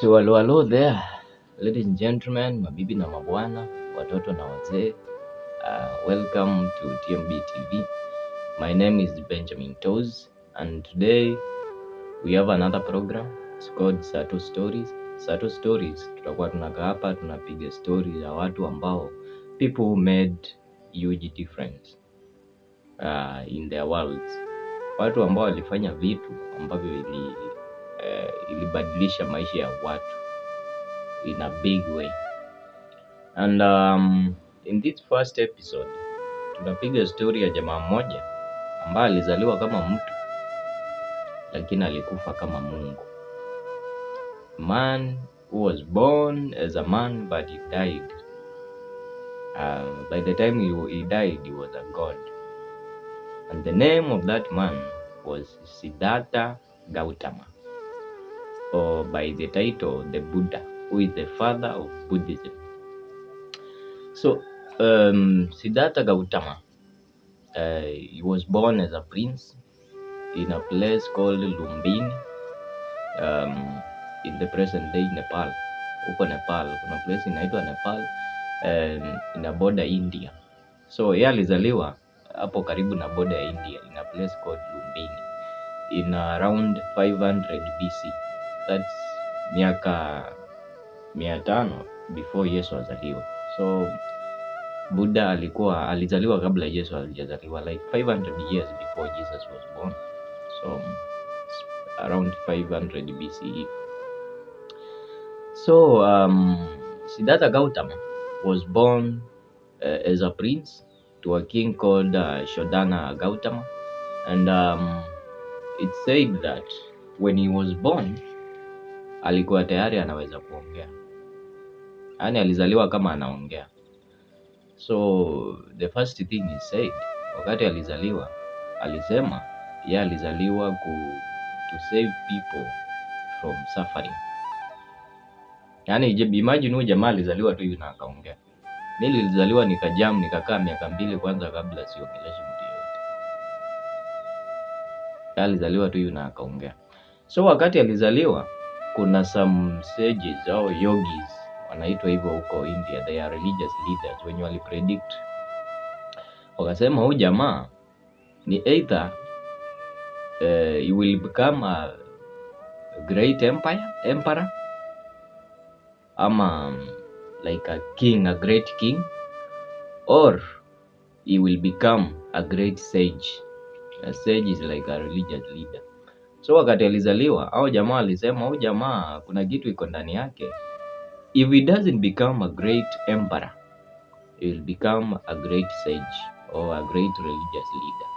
So hello there, ladies and gentlemen, mabibi na mabwana, watoto na wazee. Welcome to TMB TV. My name is Benjamin Toes, and today we have another program. It's called SATO Stories. SATO Stories, tutakuwa tunakaa hapa tunapiga stories za watu ambao people who made huge difference in their worlds. Watu ambao walifanya vitu ambavyo ilibadilisha maisha ya watu in a big way. And in this first episode tunapiga story ya jamaa mmoja ambaye alizaliwa kama mtu lakini alikufa kama Mungu. Man who was born as a man but he died. By the time he died, he was a god. And the name of that man was SIDDHARTHA Gautama, or by the title the Buddha, who is the father of Buddhism. So SIDDHARTHA Gautama, he was born as a prince in a place called Lumbini, in the present day Nepal. Huko Nepal kuna place inaitwa Nepal, ina border India. So yeye alizaliwa hapo karibu na border ya India in a place called Lumbini in around 500 BC. That's miaka 500 before Yesu azaliwa. So Buddha alizaliwa kabla Yesu hajazaliwa, like 500 years before Jesus was born. So around 500 BCE. So SIDDHARTHA Gautama was born as a prince to a king called Shodhana Gautama, and it said that when he was born alikuwa tayari anaweza kuongea, yaani alizaliwa kama anaongea. So the first thing he said wakati alizaliwa, alisema yeye alizaliwa to save people from suffering. Yaani imagine huyu jamaa alizaliwa tu hivi na akaongea. Mimi nilizaliwa nikakaa miaka 2 kwanza kabla siongeleshe mtu yote. Alizaliwa tu hivi na akaongea. So wakati alizaliwa kuna some sages au yogis wanaitwa hivyo huko India, they are religious leaders, wenye walipredict wakasema huyu jamaa ni either he will become a great emperor ama like a king, a great king, or he will become a great sage. A sage is like a religious leader. So wakati alizaliwa au jamaa alisema huyu jamaa kuna kitu iko ndani yake. If he doesn't become a great emperor, he will become a great sage or a great religious leader.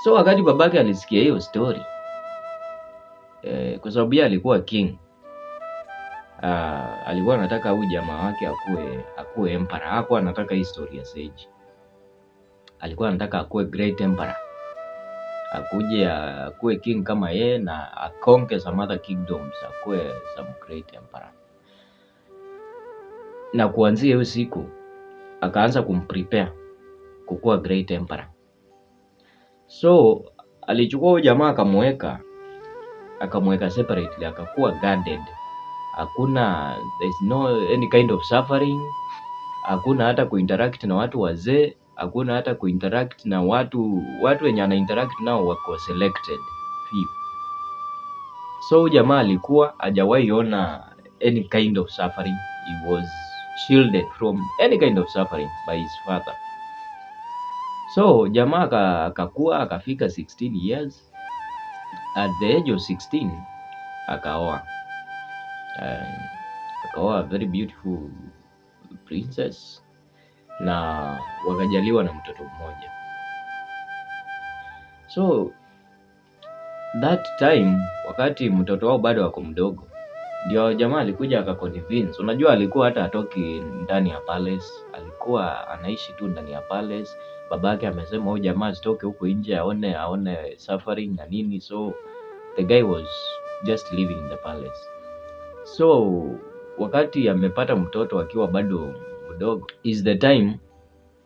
So wakati babake alisikia hiyo story, kwa sababu yeye alikuwa king, alikuwa anataka huyu jamaa wake akuwe emperor. Hakuwa anataka hii story ya sage. Alikuwa anataka akuwe great emperor, akuje akuwe king kama yeye na akonke some other kingdoms, akuwe some great emperor. Na kuanzia hiyo siku akaanza kumprepare kukuwa great emperor. So alichukua huyu jamaa akamweka separately, akakuwa guarded. There's no any kind of suffering. Hakuna hata kuinteract na watu wazee, hakuna hata kuinteract na watu wenye ana interact nao wako selected few. So jamaa alikuwa hajawahi ona any kind of suffering. He was shielded from any kind of suffering by his father. So jamaa akakua akafika 16 years. At the age of 16 akaoa a very beautiful princess na wakajaliwa na mtoto mmoja. So that time wakati mtoto wao bado wako mdogo, ndio jamaa alikuja akaconvince. Unajua alikuwa hata atoki ndani ya palace, alikuwa anaishi tu ndani ya palace. Babake amesema huyu jamaa asitoke huko nje aone suffering na nini. So the guy was just living in the palace. So wakati amepata mtoto akiwa bado mdogo, is the time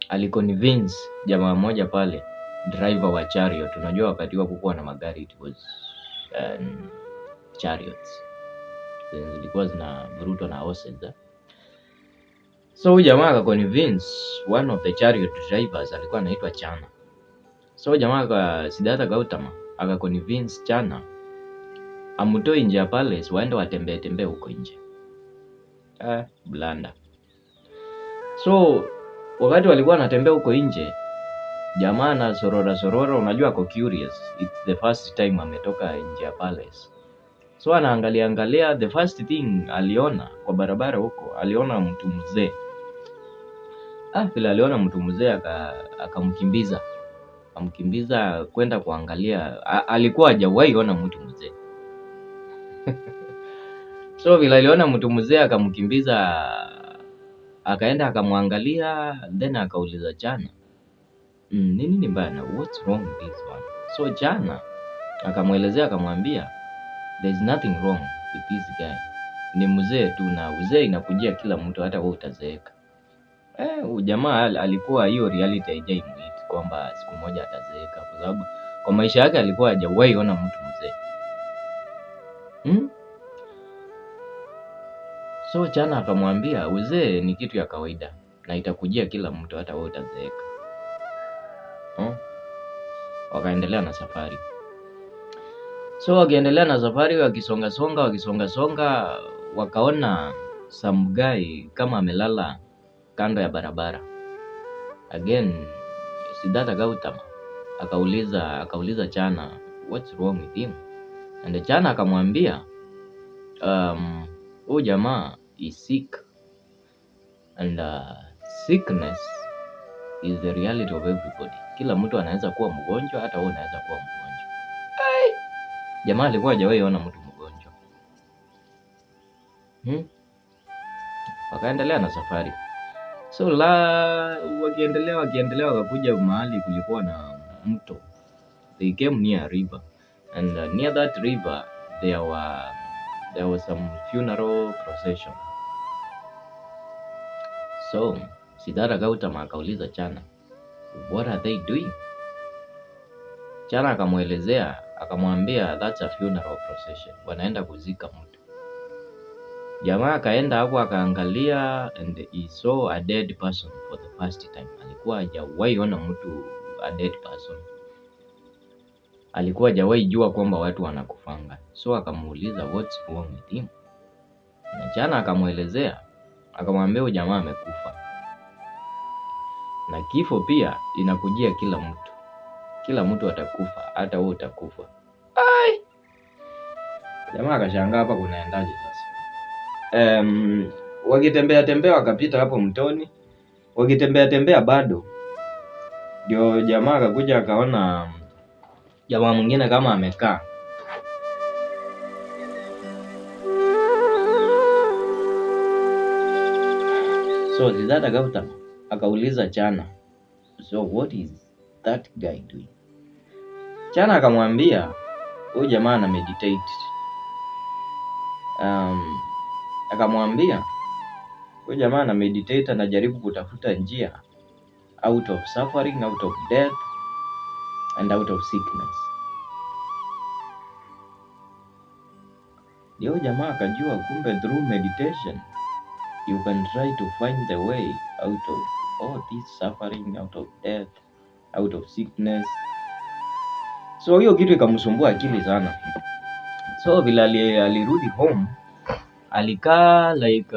aliconvince jamaa mmoja pale, driver wa chariot. Unajua wakati wa kukuwa na magari, it was chariots. zilikuwa zinavurutwa na horses. So huyu jamaa akaconvince one of the chariot drivers, alikuwa anaitwa Chana. So jamaa Siddhartha Gautama akaconvince Chana amtoe nje ya palace, waende watembee huko nje. Blanda. So wakati walikuwa wanatembea huko nje, jamaa na sorora, unajua ako curious. It's the first time ametoka nje ya palace. So anaangalia, the first thing aliona kwa barabara huko, aliona mtu mzee. Vile aliona mtu mzee akamkimbiza kwenda kuangalia. Alikuwa hajawahi ona mtu mzee. So vile aliona mtu mzee akamkimbiza, akaenda akamwangalia, then akauliza Chana, nini mbaya, what's wrong with this one? So Chana akamwelezea, akamwambia there's nothing wrong with this guy, ni mzee tu, na uzee inakujia kila mtu, hata wewe utazeeka. Jamaa alikuwa hiyo reality haijaimwiti kwamba siku moja atazeeka, kwa sababu kwa maisha yake alikuwa hajawahi ona mtu mzee. So Chana akamwambia uzee ni kitu ya kawaida na itakujia kila mtu, hata wewe utazeeka. Wakaendelea na safari. So wakiendelea na safari, wakisonga, wakaona some guy kama amelala kando ya barabara. Again Siddhartha Gautama akauliza Chana, what's wrong with him? And Chana akamwambia huyu jamaa is sick, and sickness is the reality of everybody. Kila mtu anaweza kuwa mgonjwa, hata wewe unaweza kuwa mgonjwa. Jamaa alikuwa hajawahi ona mtu mgonjwa. Wakaendelea na safari. So wakiendelea wakakuja mahali kulikuwa na mto. They came near a river, and near that river there was some funeral procession. So Siddhartha Gautama akauliza Chana, what are they doing? Chana akamwelezea, akamwambia that's a funeral procession, wanaenda kuzika mtu. Jamaa akaenda hapo akaangalia, and he saw a dead person for the first time. Alikuwa hajawahi ona mtu a dead person. Alikuwa hajawahi jua kwamba watu wanakufanga. So akamuuliza what's wrong with him? Na Chana akamwelezea, akamwambia huyu jamaa amekufa, na kifo pia inakujia kila mtu. Kila mtu atakufa, hata wewe utakufa. Jamaa akashangaa, hapa kunaendaje sasa? Wakitembea wakapita hapo mtoni. Wakitembea bado, ndio jamaa akakuja akaona jamaa mwingine kama amekaa. So Siddhartha Gautama akauliza Chana, so what is that guy doing? Chana akamwambia huyu jamaa ana meditate. Akamwambia huyu jamaa ana meditate, anajaribu kutafuta njia out of suffering, out of death and out of sickness. Ndio jamaa akajua kumbe through meditation you can try to find the way out of all this suffering, out of death, out of sickness. So hiyo kitu ikamsumbua akili sana. So vile alirudi home, alikaa like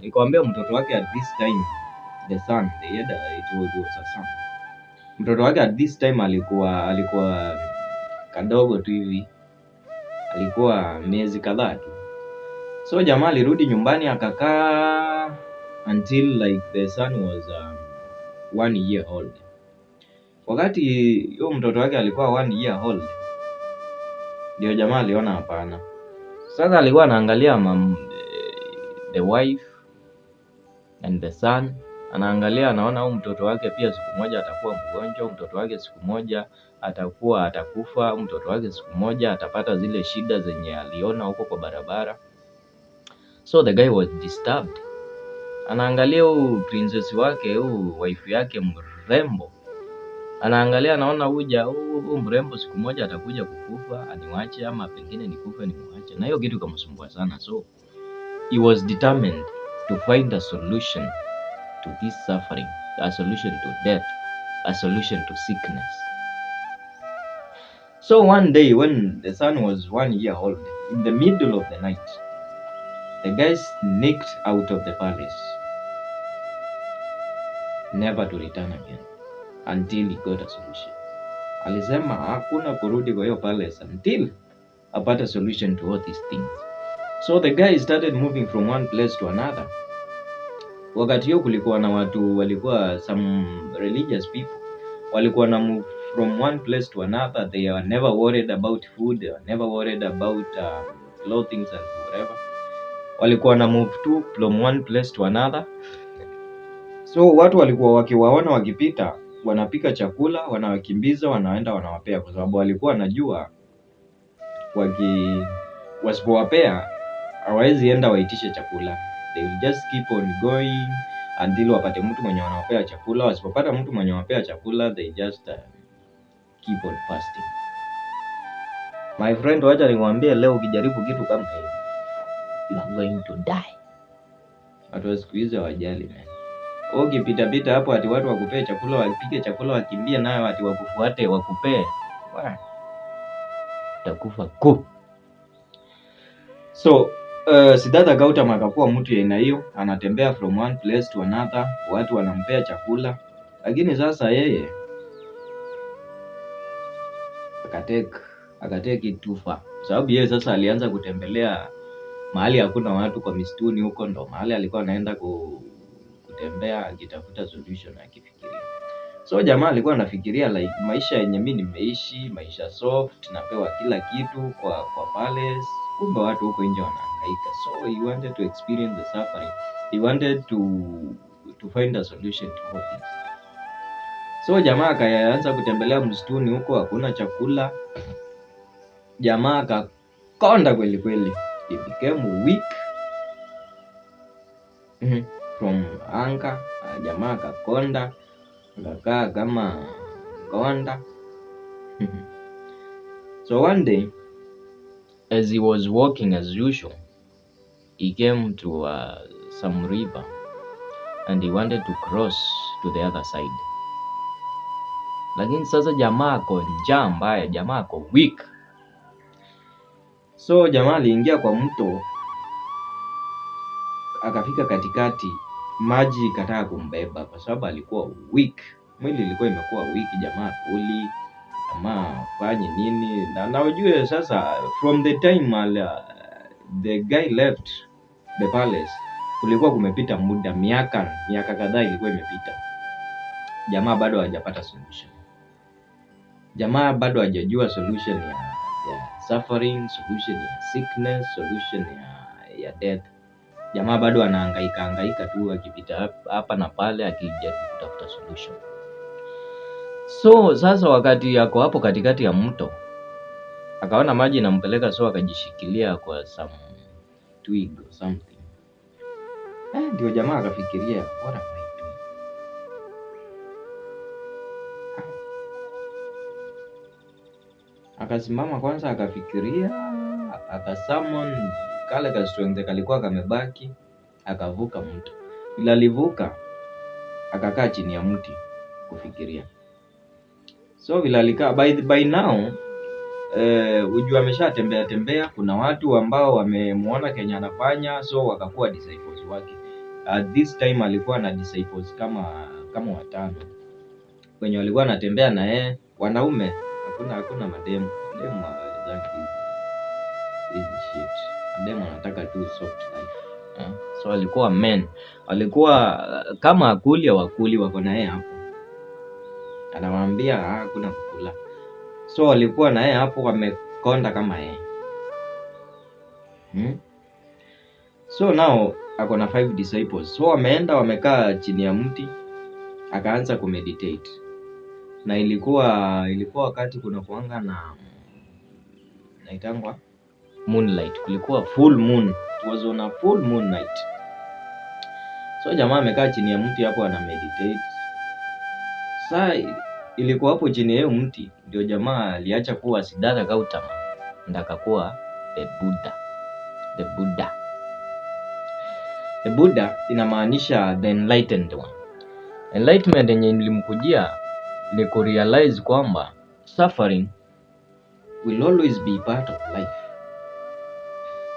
ikamwambia mtoto wake at this time, the son, it was a son. Mtoto wake at this time alikuwa kadogo tu hivi, alikuwa miezi kadhaa tu. So jamaa alirudi nyumbani akakaa until like the son was 1 year old. Wakati huyo mtoto wake alikuwa 1 year old, ndio jamaa aliona hapana. Sasa alikuwa anaangalia the wife and the son, anaangalia, anaona huyu mtoto wake pia siku moja atakuwa mgonjwa, mtoto wake siku moja atakufa, mtoto wake siku moja atapata zile shida zenye aliona huko kwa barabara. So the guy was disturbed. Anaangalia huyu princess wake, huyu wife yake mrembo, anaangalia, anaona huyu mrembo siku moja atakuja kukufa aniwache, ama pengine nikufe nimwache. Na hiyo kitu kamsumbua sana. So he was determined to find a solution to this suffering, a solution to death, a solution to sickness. So one day when the son was 1 year old, in the middle of the night, the guy sneaked out of the palace, never to return again until he got a solution. Alisema hakuna kurudi kwa hiyo palace until apata solution to all these things. So the guy started moving from one place to another. Wakati hiyo kulikuwa na watu walikuwa some religious people, walikuwa na move from one place to another. They were never worried about food, they were never worried about clothing and whatever. Walikuwa na move to from one place to another. So watu walikuwa wakiwaona wakipita, wanapika chakula, wanawakimbiza, wanaenda wanawapea, kwa sababu walikuwa wanajua wasipowapea hawawezi enda waitishe chakula. They will just keep on going until wapate mtu mwenye wanawapea chakula. Wasipopata mtu mwenye wanawapea chakula, they just keep on fasting. My friend, wacha niwaambie leo, ukijaribu kitu kama hivi, you are going to die. Watu wa siku hizi hawajali man. Ukipita hapo ati watu wakupee chakula, wapike chakula, wakimbie nayo ati wakufuate wakupee, utakufa ku. So Siddhartha Gautama akakuwa mtu ya aina hiyo, anatembea from one place to another, watu wanampea chakula, lakini sasa yeye akateki tufa, sababu yeye sasa alianza kutembelea mahali hakuna watu, kwa mistuni huko, ndo mahali alikuwa anaenda kutembea akitafuta solution akifikiria. So jamaa alikuwa anafikiria like maisha yenye mimi nimeishi, maisha soft, napewa kila kitu kwa palace, kumbe watu huko nje wanahangaika. So he wanted to experience the suffering. He wanted to find a solution to all this. So jamaa akaanza kutembelea msituni huko, hakuna chakula. Jamaa akakonda kweli kweli. He became weak from hunger. Jamaa akakonda, akakaa kama konda. So one day, as he was walking as usual, he came to some river and he wanted to cross to the other side. Lakini sasa jamaa ako njaa mbaya, jamaa ako weak. So jamaa aliingia kwa mto, akafika katikati, maji ikataka kumbeba kwa sababu alikuwa weak. Mwili ilikuwa imekuwa weak, jamaa kuli, jamaa fanye nini? Na ujue sasa from the time the guy left the palace, kulikuwa kumepita muda, miaka kadhaa ilikuwa imepita. Jamaa bado hajapata solution. Jamaa bado hajajua solution ya suffering, solution ya sickness, solution ya death. Jamaa bado anahangaika tu, akipita hapa na pale akijaribu kutafuta solution. So sasa wakati yako hapo katikati ya mto, akaona maji inampeleka, so akajishikilia kwa some twig or something. Ndio jamaa akafikiria, what am I doing? Akasimama kwanza, akafikiria, akasummon kale ka strength kalikuwa kamebaki, akavuka mto. Bila alivuka, akakaa chini ya mti kufikiria. So bila alikaa, by now ujua ameshatembea, kuna watu ambao wamemuona Kenya anafanya, so wakakuwa disciples wake. At this time alikuwa na disciples kama 5 wenye walikuwa anatembea na yeye, wanaume, hakuna mademu hizi shit. Mademu anataka tu soft life. So alikuwa men, walikuwa kama akuli wako na yeye hapo, anawaambia hakuna kukula. So walikuwa na yeye hapo, wamekonda kama yeye. So now ako na 5 disciples. So wameenda wamekaa chini ya mti, akaanza kumeditate. Na ilikuwa wakati kuna kuanga na naitangwa moonlight, kulikuwa full moon. It was on a full moon night. So jamaa amekaa chini ya mti hapo ana meditate. Sasa ilikuwa hapo chini ya mti ndio jamaa aliacha kuwa Siddhartha Gautama, ndio akakuwa the Buddha. The Buddha inamaanisha the enlightened one. Enlightenment yenye nilimkujia ni kurealize kwamba suffering will always be part of life.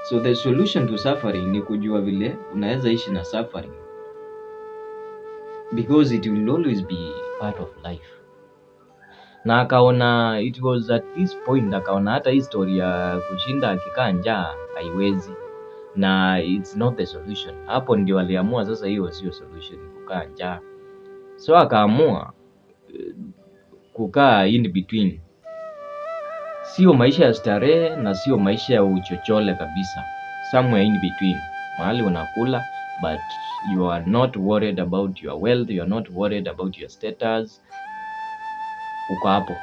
So the solution to suffering ni kujua vile unaweza ishi na suffering, because it will always be part of life. Na akaona it was at this point, akaona hata historia ya kushinda akikaa njaa haiwezi, na it's not the solution. Hapo ndio aliamua sasa hiyo sio solution, kukaa njaa. So akaamua kukaa in between, sio maisha ya starehe na sio maisha ya uchochole kabisa, somewhere in between, mahali unakula but you are not worried about your wealth, you are not worried about your status, uko hapo.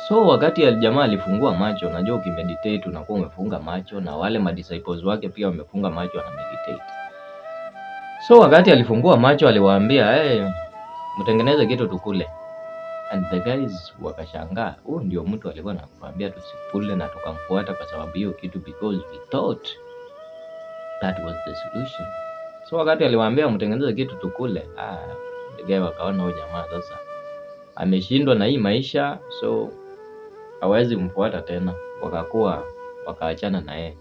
So wakati ya jamaa alifungua macho, unajua ukimeditate unakuwa umefunga macho, na wale madisciples wake pia wamefunga macho na meditate. So wakati alifungua macho aliwaambia, mtengeneze kitu tukule. And the guys wakashangaa, ndio mtu alikuwa anakuambia tusikule na tukamfuata kwa sababu hiyo kitu, because we thought that was the solution. So wakati aliwaambia mtengeneze kitu tukule, the guy wakaona huyu jamaa sasa ameshindwa na hii maisha, so hawezi kumfuata tena. Wakaachana na yeye,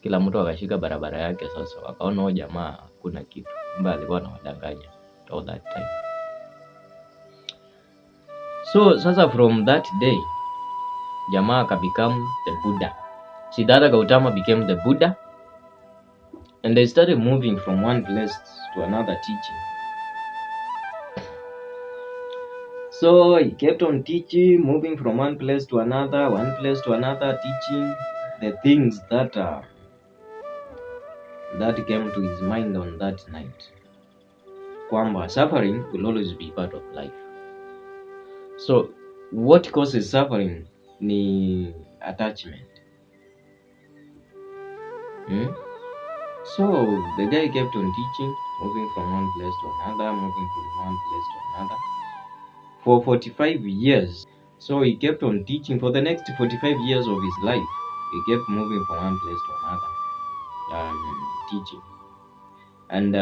kila mtu akashika barabara yake. Sasa wakaona huyu jamaa kuna kitu mbaya, alikuwa anawadanganya all that time. So sasa from that day jamaa became the Buddha. Siddhartha Gautama became the Buddha, and they started moving from one place to another teaching. So he kept on teaching, moving from one place to another, teaching the things that came to his mind on that night. Kwamba suffering will always be part of life. So what causes suffering ni attachment. So the guy kept on teaching, moving from one place to another, for 45 years. So he kept on teaching for the next 45 years of his life. He kept moving from one place to another, teaching. And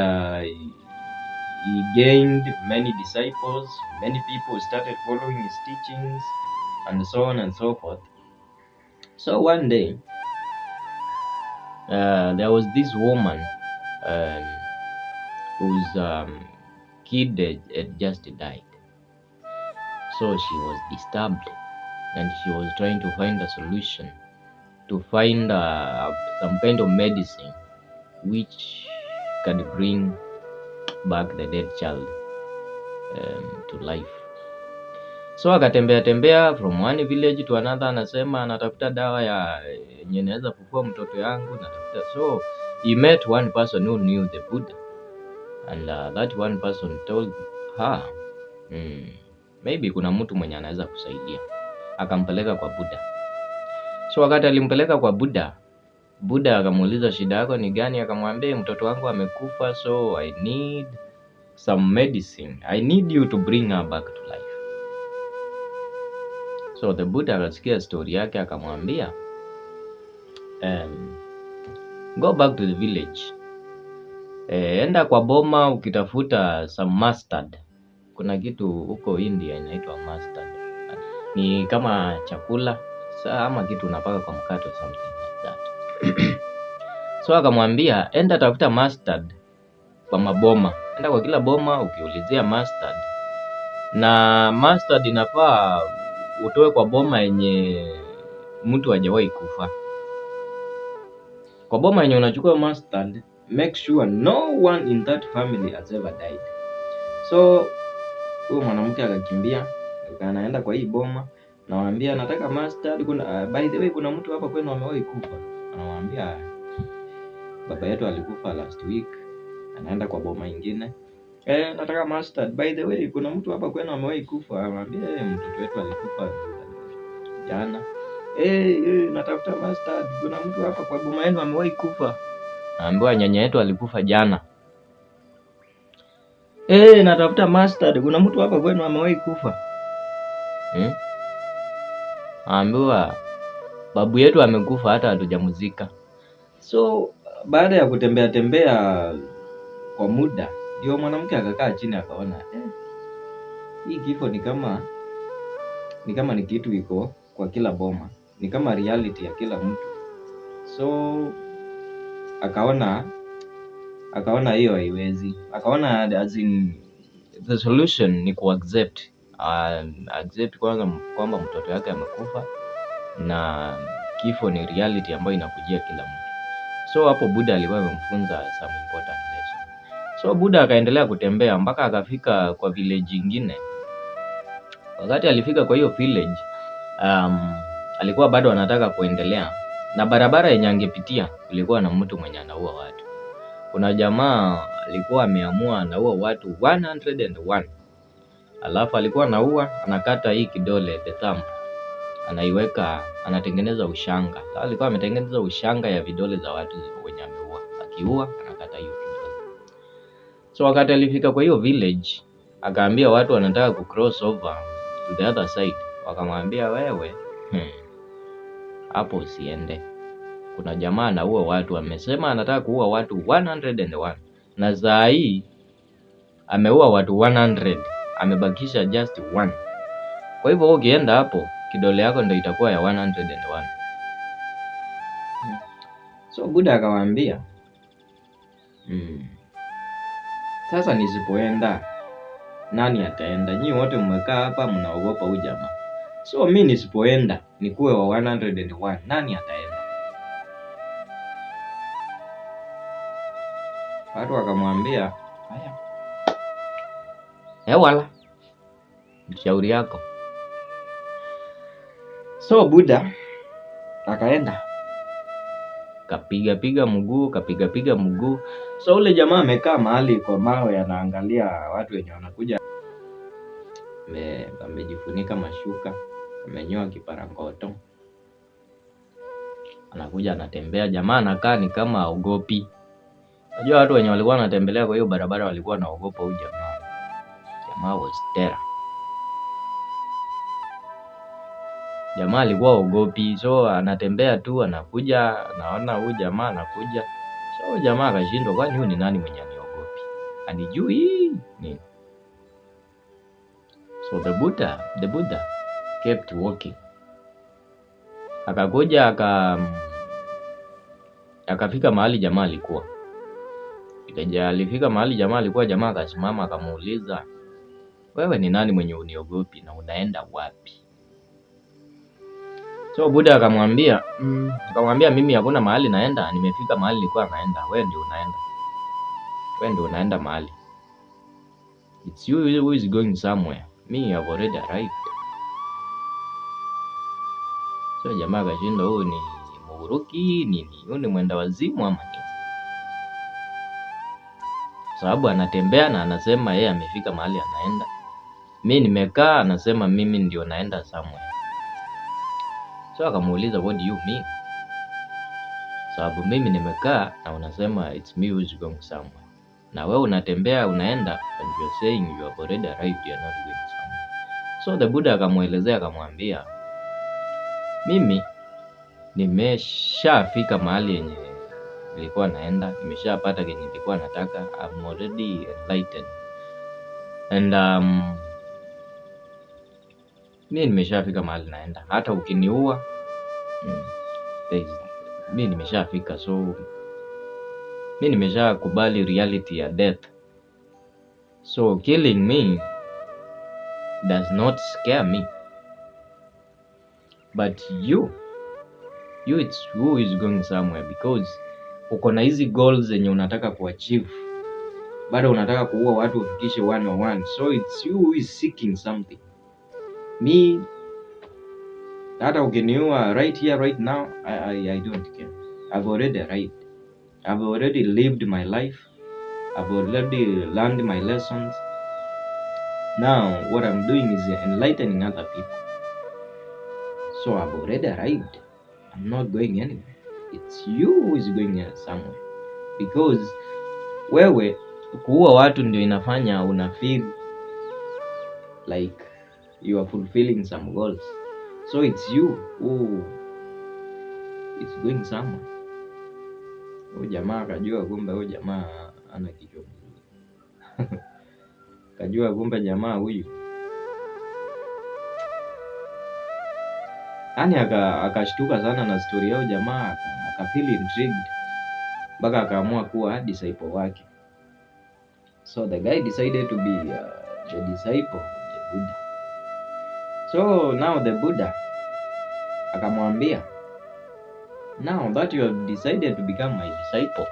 he gained many disciples, many people started following his teachings, and so on and so forth. So one day, there was this woman whose kid had just died. So she was disturbed, and she was trying to find a solution, to find some kind of medicine which can bring back the dead child to life. So akatembea from one village to another, anasema anatafuta dawa yenye inaweza kufufua mtoto yangu, natafuta. So he met one person who knew the Buddha, and that one person told her maybe kuna mtu mwenye anaweza kusaidia. Akampeleka kwa Buddha. So wakati alimpeleka kwa Buddha, Buddha akamuuliza shida yako ni gani? Akamwambia mtoto wangu amekufa, so I need some medicine. I need you to bring her back to life. So the Buddha akasikia story yake, akamwambia go back to the village. Enda kwa boma ukitafuta some mustard. Kuna kitu huko India inaitwa mustard. Ni kama chakula ama kitu unapaka kwa mkate, something like that. So akamwambia enda tafuta mustard kwa maboma. Enda kwa kila boma ukiulizia mustard. Na mustard inafaa utoe kwa boma yenye mtu hajawahi kufa. Kwa boma yenye unachukua mustard, make sure no one in that family has ever died. So huyo mwanamke akakimbia, anaenda kwa hii boma, nawaambia nataka mustard. By the way, kuna mtu hapa kwenu amewahi kufa? Anamwambia baba yetu alikufa last week. Anaenda kwa boma nyingine, nataka mustard. By the way, kuna mtu hapa kwenu amewahi kufa? Anamwambia mtoto wetu alikufa jana. Natafuta mustard. Kuna mtu hapa kwa boma yenu amewahi kufa? Anaambiwa nyanya yetu alikufa jana. Natafuta mustard. Kuna mtu hapa kwenu amewahi kufa? Anaambiwa babu yetu amekufa, hata hatujamzika. So baada ya kutembea tembea kwa muda, ndio mwanamke akakaa chini akaona hii kifo ni kama ni kitu iko kwa kila boma, ni kama reality ya kila mtu. So akaona hiyo haiwezi, akaona as in the solution ni accept kwanza kwamba mtoto wake amekufa na kifo ni reality ambayo inakujia kila mtu. So hapo Buddha alikuwa amemfunza some important lesson. So Buddha akaendelea kutembea mpaka akafika kwa village nyingine. Wakati alifika kwa hiyo village, alikuwa bado anataka kuendelea, na barabara yenye angepitia kulikuwa na mtu mwenye anaua watu. Kuna jamaa alikuwa ameamua anaua watu 101. Alafu alikuwa anakata hii kidole, the thumb, anaiweka, anatengeneza ushanga. Alikuwa ametengeneza ushanga ya vidole za watu wenye ameua. Akiua anakata hiyo kidole. So wakati alifika kwa hiyo village, akaambia watu wanataka ku cross over to the other side. Wakamwambia, wewe hapo usiende, kuna jamaa anaua watu, amesema anataka kuua watu 101, na saa hii ameua watu 100, amebakisha just 1. Kwa hivyo ukienda hapo, kidole yako ndio itakuwa ya 101. So Buddha akawaambia, sasa nisipoenda nani ataenda? Nyinyi wote mmekaa hapa mnaogopa huyu jamaa. So mimi nisipoenda nikuwe wa 101, nani ataenda? Watu wakamwambia, haya, wala shauri yako. So Buddha akaenda kapiga mguu. So ule jamaa amekaa mahali kwa mawe, anaangalia watu wenye wanakuja, amejifunika mashuka, amenyoa kiparangoto, anakuja anatembea. Jamaa anakaa ni kama haogopi. Unajua watu wenye walikuwa wanatembelea kwa hiyo barabara walikuwa wanaogopa huyu jamaa. Jamaa was terror. Jamaa alikuwa haogopi, so anatembea tu, anakuja, anaona huyu jamaa anakuja. So jamaa akashindwa, kwani huyu ni nani mwenye aniogopi? Anijui nini? So the Buddha kept walking. Akakuja akafika mahali jamaa alikuwa. Alifika mahali jamaa alikuwa, jamaa akasimama akamuuliza, wewe ni nani mwenye uniogopi na unaenda wapi? So Buddha akamwambia, mimi hakuna mahali naenda, nimefika mahali nilikuwa naenda. Wewe ndio unaenda mahali. It's you who is going somewhere. Me, I've already arrived. So jamaa akashinda, huyu ni Muruki nini? Huyu ni mwenda wazimu ama nini? Sababu anatembea na anasema yeye amefika mahali anaenda. Mimi nimekaa, anasema mimi ndio naenda somewhere. So akamuuliza, what do you mean? Sababu mimi nimekaa na unasema it's me who's going somewhere. Na wewe unatembea unaenda, and you're saying you have already arrived, you're not going somewhere. So the Buddha akamuelezea, akamwambia, mimi nimeshafika mahali yenye nilikuwa naenda, nimeshapata kenye nilikuwa nataka. I'm already enlightened. And mimi nimeshafika mahali naenda. Hata ukiniua, mimi nimeshafika. So mimi nimeshakubali reality ya death. So killing me does not scare me. But you it's who is going somewhere, because uko na hizi goals zenye unataka kuachieve. Bado unataka kuua watu ufikishe 101. So it's you who is seeking something. Me, hata ukiniua right here right now, I don't care. I've already arrived. I've already lived my life. I've already learned my lessons. Now what I'm doing is enlightening other people. So I've already arrived. I'm not going anywhere. It's you who is going somewhere. Because wewe kuua watu ndio inafanya una feel like you are fulfilling some goals. So it's you who is going somewhere. Huyu jamaa akajua kumbe huyu jamaa ana kichwa mzuri. Kajua kumbe jamaa huyu, yaani akashtuka sana na story yao jamaa, akafeel intrigued mpaka akaamua kuwa disciple wake. So the guy decided to be the disciple of the Buddha. So now the Buddha akamwambia, now that you have decided to become my disciple,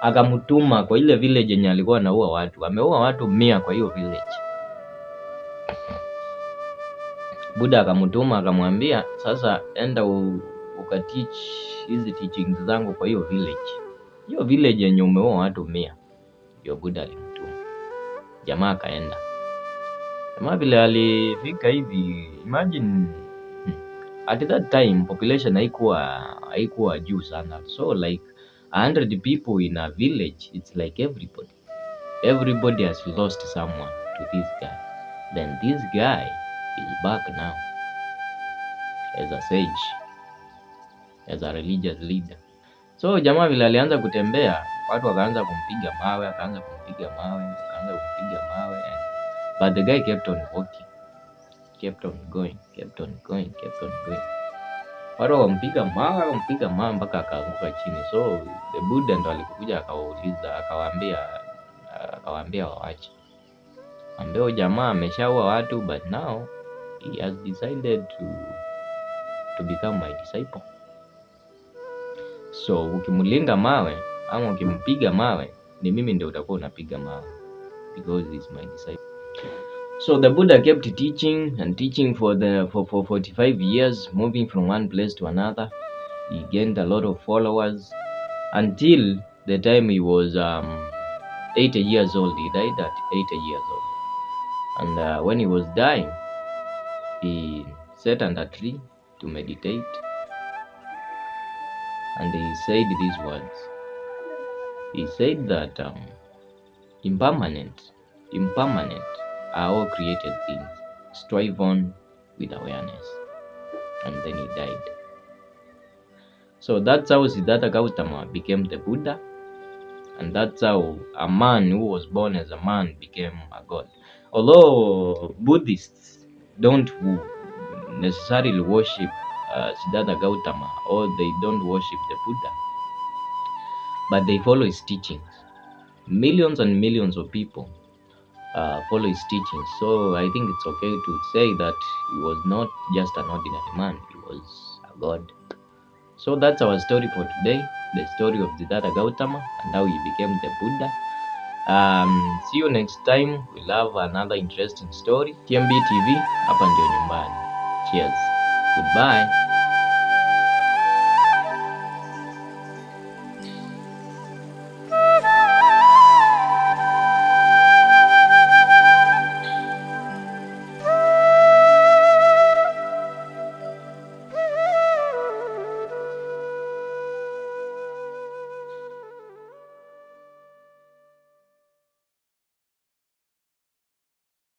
akamtuma kwa ile village yenye alikuwa anaua watu. Ameua watu 100 kwa hiyo village. Buddha akamtuma akamwambia, sasa enda ukateach hizi teachings zangu kwa hiyo village. Hiyo village yenye umeua watu 100. Ndio Buddha alimtuma. Jamaa akaenda. Jamaa vile alifika hivi, imagine at that time population haikuwa juu sana. So like 100 people in a village, it's like everybody has lost someone to this guy. Then this guy is back now as a sage, as a religious leader. So jamaa vile alianza kutembea, watu wakaanza kumpiga mawe, but the guy kept on walking, kept on going. Watu wakampiga mawe mpaka akaanguka chini. So the Buddha ndo alikuja akawauliza, akawaambia waache. Ambao jamaa ameshaua watu, but now he has decided to become my disciple. So ukimlinga mawe ama ukimpiga mawe, ni mimi ndio utakuwa unapiga mawe, because he's my disciple. So the Buddha kept teaching for 45 years, moving from one place to another. He gained a lot of followers until the time he was 80 years old. He died at 80 years old. And when he was dying, he sat under a tree to meditate. And he said these words. He said that impermanent are all created things. Strive on with awareness. And then he died. So that's how Siddhartha Gautama became the Buddha. And that's how a man who was born as a man became a god. Although Buddhists don't necessarily worship Siddhartha Gautama, or they don't worship the Buddha, but they follow his teachings. Millions and millions of people follow his teachings. So I think it's okay to say that he was not just an ordinary man, he was a god. So that's our story for today, the story of Siddhartha Gautama and how he became the Buddha. See you next time. We'll have another interesting story. TMB TV, hapa ndio nyumbani. Cheers. Goodbye.